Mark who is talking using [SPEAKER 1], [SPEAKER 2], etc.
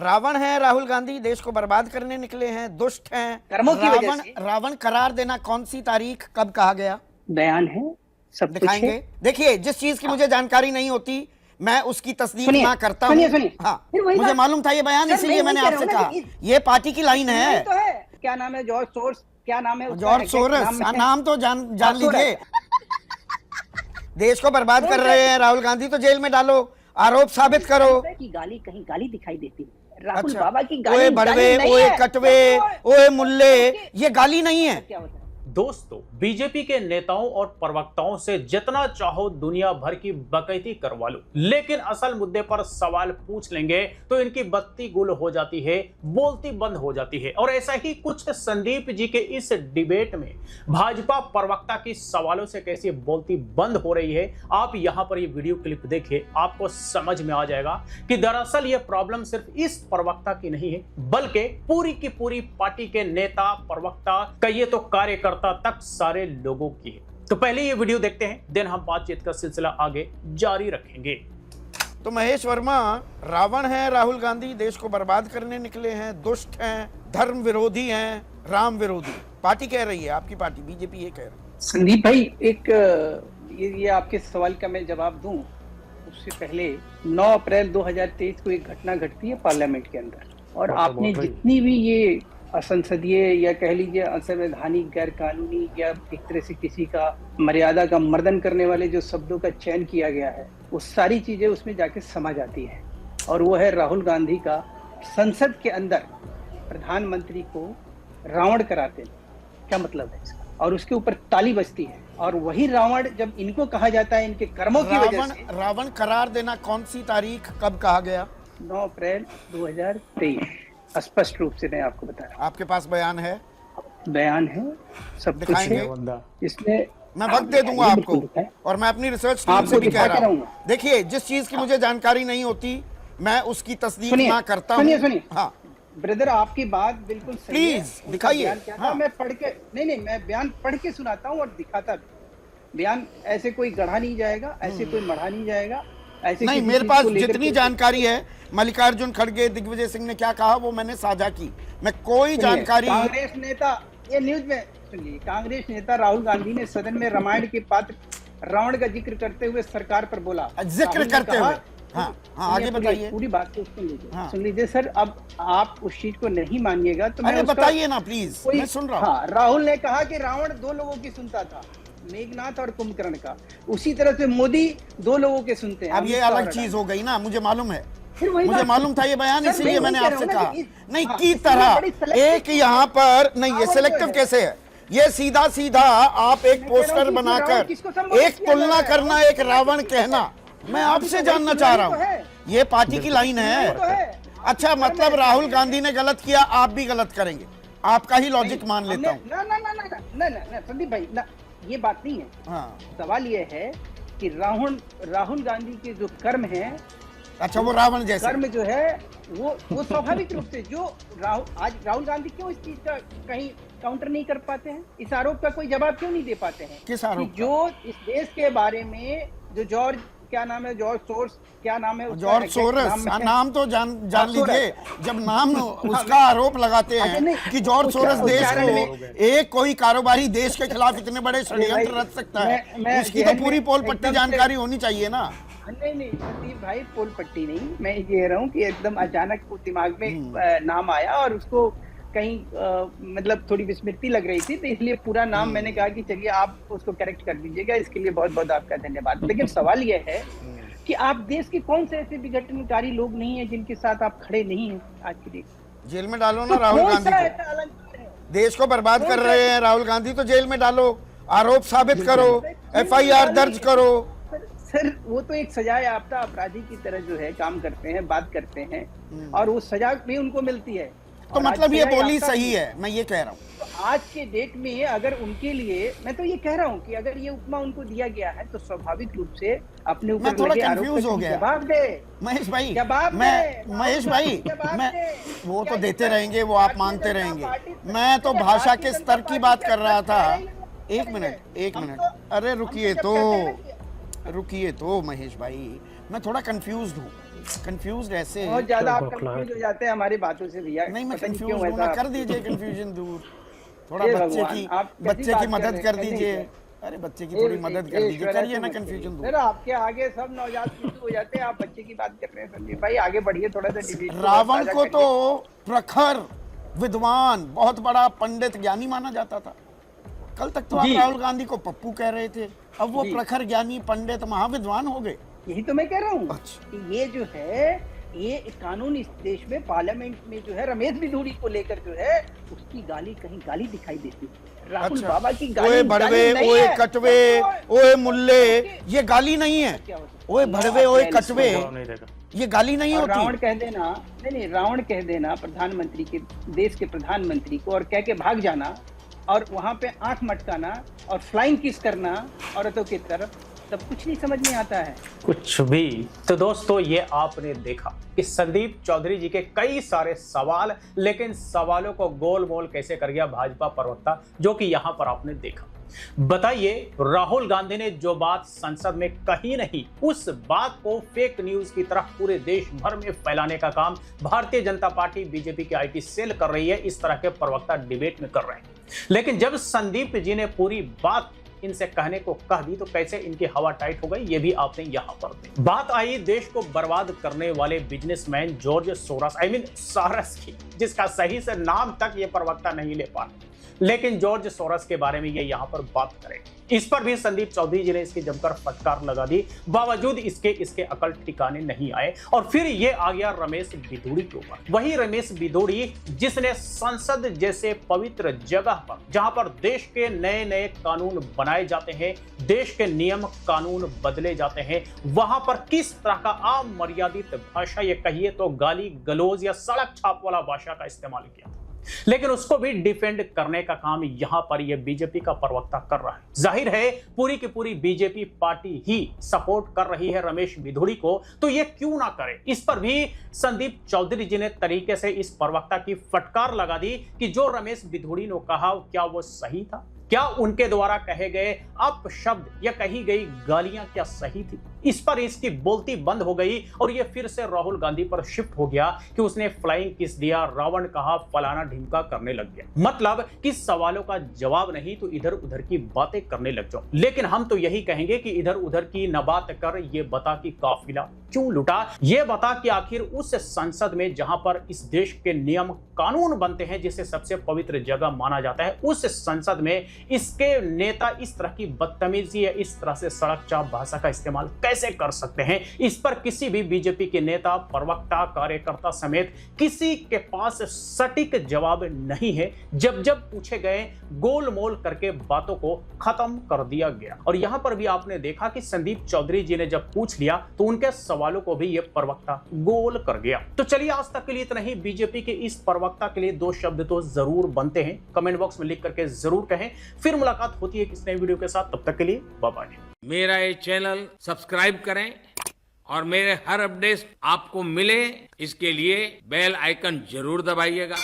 [SPEAKER 1] रावण है राहुल गांधी, देश को बर्बाद करने निकले हैं, दुष्ट हैं।
[SPEAKER 2] कर्मों की वजह से
[SPEAKER 1] रावण करार देना कौन सी तारीख कब कहा गया?
[SPEAKER 2] बयान है, सब कुछ
[SPEAKER 1] दिखाएंगे।
[SPEAKER 2] है।
[SPEAKER 1] देखिए, जिस चीज की मुझे जानकारी नहीं होती मैं उसकी तस्दीक ना करता हूँ। हाँ, मुझे मालूम था ये बयान, इसीलिए मैंने आपसे कहा ये पार्टी की लाइन है।
[SPEAKER 2] तो है, क्या नाम है, जॉर्ज सोर्स, क्या नाम है,
[SPEAKER 1] जॉर्ज सोरस, नाम तो जान लीजिए। देश को बर्बाद कर रहे हैं राहुल गांधी, तो जेल में डालो, आरोप साबित करो।
[SPEAKER 2] की गाली, कहीं गाली दिखाई देती है राहुल
[SPEAKER 1] अच्छा,
[SPEAKER 2] बाबा की गाली।
[SPEAKER 1] ओए बड़वे, ओए कटवे, ओए मुल्ले, ये गाली नहीं है।
[SPEAKER 2] क्या होता है?
[SPEAKER 3] दोस्तों, बीजेपी के नेताओं और प्रवक्ताओं से जितना चाहो दुनिया भर की बकैती करवा लो, लेकिन असल मुद्दे पर सवाल पूछ लेंगे तो इनकी बत्ती गुल हो जाती है, बोलती बंद हो जाती है। और ऐसा ही कुछ संदीप जी के इस डिबेट में भाजपा प्रवक्ता की सवालों से कैसी बोलती बंद हो रही है, आप यहां पर ये वीडियो क्लिप देखिए, आपको समझ में आ जाएगा कि दरअसल ये प्रॉब्लम सिर्फ इस प्रवक्ता की नहीं है, बल्कि पूरी की पूरी पार्टी के नेता, प्रवक्ता, कहिए तो कार्यकर्ता तक सारे लोगों की है। तो पहले ये वीडियो देखते हैं, देन हम बातचीत का सिलसिला आगे जारी रखेंगे।
[SPEAKER 1] तो महेश वर्मा, रावण है राहुल गांधी, देश को बर्बाद करने निकले हैं, दुष्ट हैं, धर्म विरोधी हैं, राम विरोधी। पार्टी कह रही है, आपकी पार्टी बीजेपी ये कह रही है।
[SPEAKER 2] संदीप भाई, एक ये आपके सवाल का मैं जवाब दूं उससे पहले 9 अप्रैल 2023 को एक घटना घटती है पार्लियामेंट के अंदर, और आपने जितनी भी ये असंसदीय या कह लीजिए असंवैधानिक, गैर कानूनी या एक तरह से किसी का मर्यादा का मर्दन करने वाले जो शब्दों का चयन किया गया है, वो सारी चीजें उसमें जाके समा जाती है। और वो है राहुल गांधी का संसद के अंदर प्रधानमंत्री को रावण कराते, क्या मतलब है इसका, और उसके ऊपर ताली बजती है। और वही रावण जब इनको कहा जाता है इनके कर्मों की वजह से।
[SPEAKER 1] रावण करार देना कौन सी तारीख कब कहा गया?
[SPEAKER 2] 9 अप्रैल 2023, स्पष्ट रूप से मैं आपको बता रहा हूँ।
[SPEAKER 1] आपके पास बयान है?
[SPEAKER 2] बयान है, सब कुछ है इसमें।
[SPEAKER 1] मैं वक्त दे दूंगा आपको, और मैं अपनी रिसर्च टीम से भी कह रहा हूँ। देखिए, जिस चीज की मुझे जानकारी नहीं होती मैं उसकी तस्दीक ना करता हूँ।
[SPEAKER 2] सुनिए, हाँ ब्रदर, आपकी बात बिल्कुल सही है।
[SPEAKER 1] प्लीज दिखाइए।
[SPEAKER 2] हाँ। मैं पढ़ के नहीं, मैं बयान पढ़ के सुनाता हूँ और दिखाता भी। बयान ऐसे कोई गढ़ा नहीं जाएगा, ऐसे कोई मढ़ा नहीं जाएगा, ऐसे
[SPEAKER 1] नहीं। मेरे पास जितनी जानकारी है, मल्लिकार्जुन खड़गे, दिग्विजय सिंह ने क्या कहा वो मैंने साझा की। मैं कोई जानकारी,
[SPEAKER 2] कांग्रेस नेता, ये न्यूज में सुनिए, कांग्रेस नेता राहुल गांधी ने सदन में रामायण के पात्र रावण का जिक्र करते हुए सरकार पर बोला,
[SPEAKER 1] जिक्र करते हुए। हाँ, आगे बताइए।
[SPEAKER 2] पूरी बात को सुन लीजिए। सुन लीजिए सर, अब आप उस चीज को नहीं मानिएगा तो
[SPEAKER 1] मैं बताइए ना प्लीज, मैं सुन रहा हूँ।
[SPEAKER 2] हाँ, राहुल ने कहा कि रावण 2 लोगों की सुनता था, मेघनाथ और कुंभकर्ण का। उसी तरह से मोदी 2 लोगों के सुनते हैं।
[SPEAKER 1] अब ये अलग चीज हो गई ना, मुझे मालूम है, मुझे मालूम था ये बयान, इसीलिए मैंने आपसे कहा नहीं की तरह। एक यहाँ पर नहीं, ये सिलेक्टिव कैसे है? ये सीधा सीधा आप एक पोस्टर बनाकर एक तुलना करना, एक रावण कहना, मैं आपसे जानना चाह रहा हूँ, ये पार्टी की लाइन है? अच्छा, मतलब राहुल गांधी ने गलत किया, आप भी गलत करेंगे, आपका ही लॉजिक मान लेता हूँ।
[SPEAKER 2] ना संदीप भाई, ना ये बात नहीं है। हाँ। सवाल ये है कि राहुल गांधी के जो कर्म हैं,
[SPEAKER 1] अच्छा वो रावण जैसे
[SPEAKER 2] कर्म जो है वो स्वाभाविक रूप से जो आज राहुल गांधी क्यों इस चीज का कहीं काउंटर नहीं कर पाते हैं, इस आरोप का कोई जवाब क्यों नहीं दे पाते हैं?
[SPEAKER 1] किस आरोप?
[SPEAKER 2] जो इस देश के बारे में जो जॉर्ज, क्या नाम है, जॉर्ज सोर्स, क्या नाम है,
[SPEAKER 1] जॉर्ज सोरस, नाम तो जान लीजिए। जब नाम उसका आरोप लगाते हैं कि जॉर्ज सोरस देश को, एक कोई कारोबारी देश के खिलाफ इतने बड़े षड्यंत्र रच सकता है, उसकी तो पूरी पोल पट्टी जानकारी होनी चाहिए ना।
[SPEAKER 2] नहीं संदीप भाई, पोल पट्टी नहीं, मैं ये कह रहा हूँ कि एकदम अचानक वो दिमाग में नाम आया और उसको कहीं मतलब थोड़ी विस्मृति लग रही थी, तो इसलिए पूरा नाम मैंने कहा कि चलिए आप उसको करेक्ट कर दीजिएगा। इसके लिए बहुत बहुत आपका धन्यवाद। लेकिन सवाल यह है कि आप देश के कौन से ऐसे विघटनकारी लोग नहीं है जिनके साथ आप खड़े नहीं हैं आज की डेट?
[SPEAKER 1] जेल में डालो ना राहुल गांधी को। देश को बर्बाद कर रहे हैं राहुल गांधी, तो जेल में डालो, आरोप साबित करो, FIR दर्ज करो।
[SPEAKER 2] सर, वो तो एक सजा याफ्ता अपराधी की तरह जो है काम करते हैं, बात करते हैं, और वो सजा भी उनको मिलती है।
[SPEAKER 1] तो मतलब ये बोली सही है, मैं ये कह रहा हूँ।
[SPEAKER 2] तो आज के डेट में अगर उनके लिए, मैं तो ये कह रहा हूँ कि अगर ये उपमा उनको दिया गया है तो स्वाभाविक रूप से अपने ऊपर
[SPEAKER 1] थोड़ा कंफ्यूज हो गया।
[SPEAKER 2] जवाब दे
[SPEAKER 1] महेश भाई, महेश भाई, वो तो देते रहेंगे, वो आप मांगते रहेंगे। मैं तो भाषा के स्तर की बात कर रहा था। एक मिनट, अरे रुकिए तो महेश भाई, मैं थोड़ा कंफ्यूज्ड हूँ। कंफ्यूज ऐसे।
[SPEAKER 2] बहुत ज्यादा आप कंफ्यूज हो जाते हैं हमारी बातों से भैया।
[SPEAKER 1] नहीं, मैं
[SPEAKER 2] पता नहीं
[SPEAKER 1] कंफ्यूज
[SPEAKER 2] क्यों
[SPEAKER 1] हूँ ना,
[SPEAKER 2] ऐसा
[SPEAKER 1] कर दीजिए कंफ्यूजन दूर। थोड़ा
[SPEAKER 2] हे
[SPEAKER 1] बच्चे
[SPEAKER 2] भगवान,
[SPEAKER 1] की
[SPEAKER 2] आप कैसी
[SPEAKER 1] बच्चे
[SPEAKER 2] बात
[SPEAKER 1] की
[SPEAKER 2] कर
[SPEAKER 1] मदद
[SPEAKER 2] रहे
[SPEAKER 1] कर
[SPEAKER 2] हैं,
[SPEAKER 1] दीजिए।
[SPEAKER 2] नहीं,
[SPEAKER 1] अरे बच्चे की थोड़ी मदद कर दीजिए, करिए ना कंफ्यूजन दूर।
[SPEAKER 2] सर आपके आगे सब नवजात शिशु हो जाते हैं, आप बच्चे की बात कर रहे हैं। संदीप भाई आगे बढ़िए थोड़ा सा डिबेट
[SPEAKER 1] रावण को तो प्रखर विद्वान, बहुत बड़ा पंडित ज्ञानी माना जाता था। कल तक तो आप
[SPEAKER 2] जी।
[SPEAKER 1] राहुल गांधी को पप्पू कह रहे थे, अब वो
[SPEAKER 2] जी।
[SPEAKER 1] प्रखर ज्ञानी पंडित महाविद्वान हो गए।
[SPEAKER 2] यही तो मैं कह रहा हूँ
[SPEAKER 1] अच्छा।
[SPEAKER 2] कि ये जो है ये कानून इस देश में पार्लियामेंट में जो है रमेश बिधूड़ी को लेकर जो है उसकी गाली कहीं गाली दिखाई देती है। राहुल
[SPEAKER 1] अच्छा।
[SPEAKER 2] बाबा की गाली
[SPEAKER 1] ओए भड़वे,
[SPEAKER 2] गाली नहीं
[SPEAKER 1] ओए
[SPEAKER 2] है।
[SPEAKER 1] कटवे, ओए मुल्ले, ये गाली नहीं है। ओए भड़वे, ओए कटवे, ये गाली नहीं
[SPEAKER 2] और
[SPEAKER 1] होती।
[SPEAKER 2] रावण कह देना, नहीं रावण कह देना प्रधानमंत्री के, देश के प्रधानमंत्री को, और कह के भाग जाना और वहां पे आंख मटकाना और फ्लाइंग किस करना औरतों की तरफ, तब कुछ नहीं समझ में आता है
[SPEAKER 3] कुछ भी। तो दोस्तों ये आपने देखा कि संदीप चौधरी जी के कई सारे सवाल, लेकिन सवालों को गोल मोल कैसे कर गया भाजपा प्रवक्ता, जो कि यहां पर आपने देखा। बताइए, राहुल गांधी ने जो बात संसद में कही नहीं, उस बात को फेक न्यूज की तरह पूरे देश भर में फैलाने का काम भारतीय जनता पार्टी बीजेपी की आईटी सेल कर रही है। इस तरह के प्रवक्ता डिबेट में कर रहे हैं, लेकिन जब संदीप जी ने पूरी बात इनसे कहने को कह दी तो कैसे इनकी हवा टाइट हो गई, ये भी आपने यहां पर देखा। बात आई देश को बर्बाद करने वाले बिजनेसमैन जॉर्ज सोरस, सोरस की, जिसका सही से नाम तक ये प्रवक्ता नहीं ले पा रहे, लेकिन जॉर्ज सोरस के बारे में ये यहां पर बात करेंगे। इस पर भी संदीप चौधरी जी ने इसकी जमकर फटकार लगा दी, बावजूद इसके अकल ठिकाने नहीं आए। और फिर ये आ गया रमेश बिधूड़ी के ऊपर। वही रमेश बिधूड़ी जिसने संसद जैसे पवित्र जगह पर, जहां पर देश के नए नए कानून बनाए जाते हैं, देश के नियम कानून बदले जाते हैं, वहां पर किस तरह का अमर्यादित भाषा, ये कहिए तो गाली गलौज या सड़क छाप वाला भाषा का इस्तेमाल किया, लेकिन उसको भी डिफेंड करने का काम यहां पर यह बीजेपी का प्रवक्ता कर रहा है। जाहिर है पूरी की पूरी बीजेपी पार्टी ही सपोर्ट कर रही है रमेश बिधूड़ी को, तो ये क्यों ना करे। इस पर भी संदीप चौधरी जी ने तरीके से इस प्रवक्ता की फटकार लगा दी कि जो रमेश बिधूड़ी ने कहा क्या वो सही था, क्या उनके द्वारा कहे गए अपशब्द या कही गई गालियां क्या सही थी। इस पर इसकी बोलती बंद हो गई और ये फिर से राहुल गांधी पर शिफ्ट हो गया कि उसने फ्लाइंग किस दिया, रावण कहा, फलाना ढिमका करने लग गया। मतलब कि सवालों का जवाब नहीं तो इधर उधर की बातें करने लग जाओ। लेकिन हम तो यही कहेंगे कि इधर उधर की न बात कर, ये बता कि काफिला क्यों लुटा, ये बता कि आखिर उस संसद में जहां पर इस देश के नियम कानून बनते हैं, जिसे सबसे पवित्र जगह माना जाता है, उस संसद में इसके नेता इस तरह की बदतमीजी या इस तरह से सड़क चाप भाषा का इस्तेमाल कैसे कर सकते हैं। इस पर किसी भी बीजेपी के नेता, प्रवक्ता, कार्यकर्ता समेत किसी के पास सटीक जवाब नहीं है। जब जब पूछे गए, गोलमोल करके बातों को खत्म कर दिया गया। और यहां पर भी आपने देखा कि संदीप चौधरी जी ने जब पूछ लिया तो उनके सवालों को भी यह प्रवक्ता गोल कर गया। तो चलिए आज तक के लिए इतना ही। बीजेपी के इस प्रवक्ता के लिए 2 शब्द तो जरूर बनते हैं, कमेंट बॉक्स में लिख करके जरूर कहें। फिर मुलाकात होती है किसी नए वीडियो के साथ, तब तक के लिए बाय बाय।
[SPEAKER 4] मेरा ये चैनल सब्सक्राइब करें और मेरे हर अपडेट आपको मिले, इसके लिए बेल आइकन जरूर दबाइएगा।